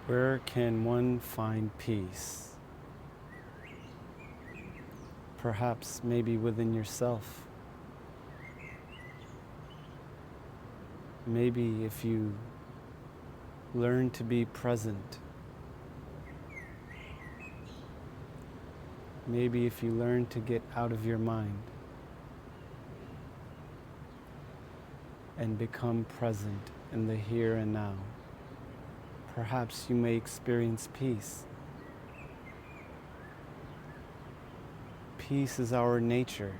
Where can one find peace? Perhaps maybe within yourself. Maybe if you learn to be present. Maybe if you learn to get out of your mind and become present in the here and now, perhaps you may experience peace. Peace is our nature.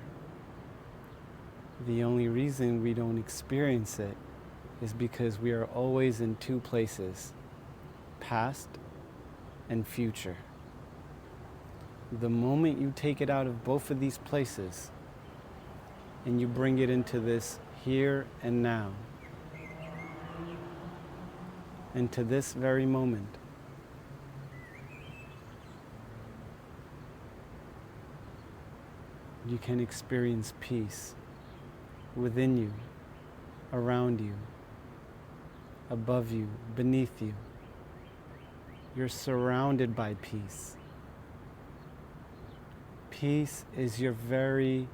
The only reason we don't experience it is because we are always in two places, past and future. The moment you take it out of both of these places and you bring it into this here and now, into this very moment, you can experience peace within you, around you, above you, beneath you. You're surrounded by peace. Peace is your very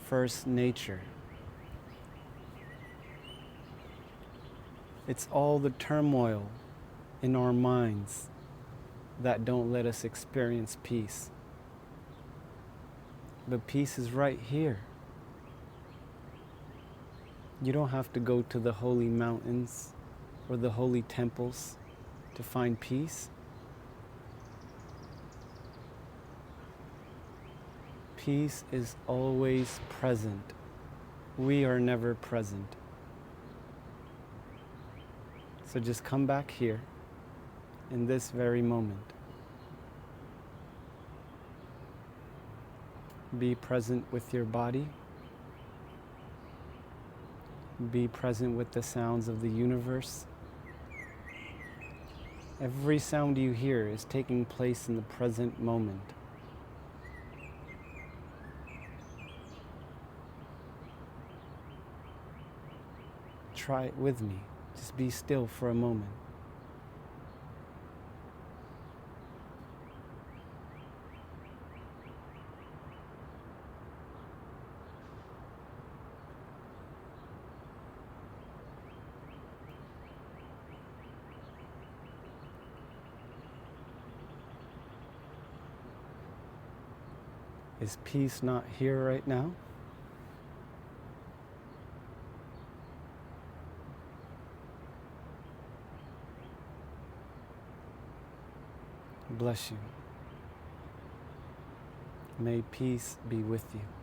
first nature. It's all the turmoil in our minds that don't let us experience peace. But peace is right here. You don't have to go to the holy mountains or the holy temples to find peace. Peace is always present. We are never present. So just come back here in this very moment. Be present with your body. Be present with the sounds of the universe. Every sound you hear is taking place in the present moment. Try it with me. Just be still for a moment. Is peace not here right now? Bless you. May peace be with you.